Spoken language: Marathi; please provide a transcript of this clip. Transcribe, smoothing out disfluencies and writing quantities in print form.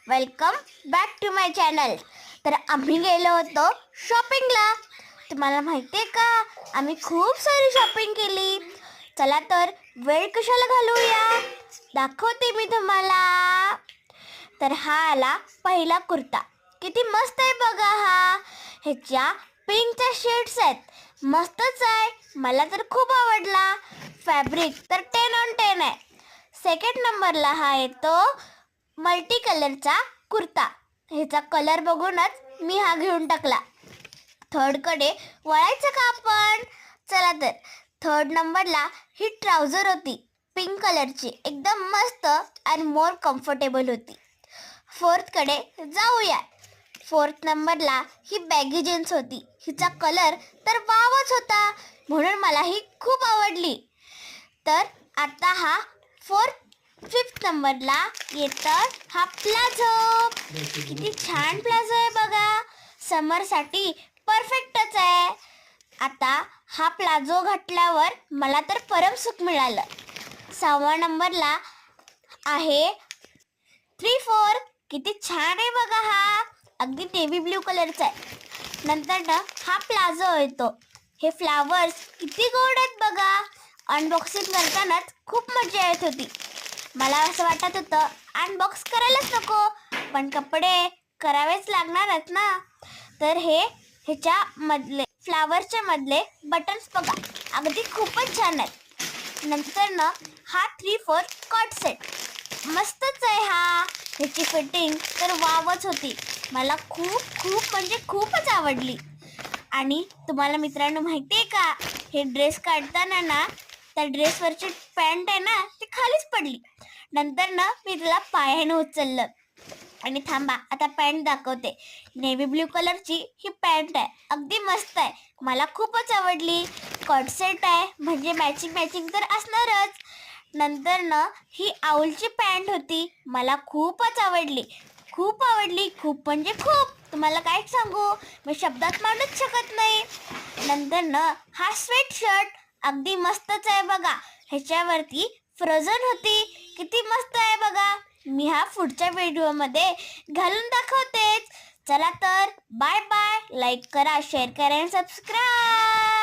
Welcome back to my channel. तर आम्ही गेलो होतो शॉपिंगला. तुम्हाला माहिती आहे का, आम्ही खूप सारी शॉपिंग केली. चला तर वेळ कशाला घालवूया, दाखवते मी तुम्हाला. तर हा आला पहिला कुर्ता. किती मस्त आहे बघा हा. ह्याच्या पिंकच्या शेड्स आहेत, मस्तच आहे. मला तर खूप आवडला. फॅब्रिक तर 10 on 10 आहे. सेकंड नंबरला हा येतो मल्टी कलरचा कुर्ता. ह्याचा कलर बघूनच मी हा घेऊन टाकला. थर्डकडे वळायचं का आपण? चला तर थर्ड नंबरला ही ट्राउझर होती पिंक कलरची, एकदम मस्त आणि मोर कम्फर्टेबल होती. फोर्थकडे जाऊया. फोर्थ नंबरला ही बॅगी जीन्स होती. हिचा कलर तर वावच होता, म्हणून मला ही खूप आवडली. तर आता हा फिफ्थ नंबरला येतं हा प्लाझो. किती छान प्लाझो आहे बघा, समरसाठी परफेक्टच आहे. आता हा प्लाझो घातल्यावर मला तर परम सुख मिळालं. 6व्या नंबरला आहे 3/4. किती छान आहे बघा हा, अगदी नेव्ही ब्ल्यू कलरचा आहे. नंतर ना हा प्लाझो येतो. हे फ्लावर्स किती गोड आहेत बघा. अनबॉक्सिंग करतानाच खूप मजा येत होती. मला असं वाटत होतं अनबॉक्स करायलाच नको, पण कपडे करावेच लागणारच ना. तर ह्याच्या मधले फ्लावर्सच्या मधले बटन्स बघा, अगदी खूपच छान आहेत. नंतर ना हा 3/4 कॉट सेट, मस्तच आहे हा. ह्याची फिटिंग तर वावच होती. मला खूप म्हणजे खूपच आवडली. आणि तुम्हाला मित्रांनो माहिती आहे का, हे ड्रेस काढताना ना त्या ड्रेसवरची पॅन्ट आहे ना ती खालीच पडली. नंतर ना मी तिला पायाने उचललं. आणि थांबा, आता पॅन्ट दाखवते. नेव्ही ब्ल्यू कलरची ही पॅन्ट आहे, अगदी मस्त आहे. मला खूपच आवडली. कॉट सेट आहे म्हणजे मॅचिंग तर असणारच. नंतर ना ही आऊलची पॅन्ट होती, मला खूपच आवडली. खूप म्हणजे खूप. तुम्हाला काय सांगू, मी शब्दात मांडूच शकत नाही. नंतर ना हा स्वेट शर्ट अगदी मस्तच आहे बघा. ह्याच्यावरती फ्रोझन होती, किती मस्त आहे बघा. मी हा पुढच्या व्हिडिओमध्ये घालून दाखवतेच. चला तर बाय बाय. लाईक करा, शेअर करा आणि सबस्क्राईब.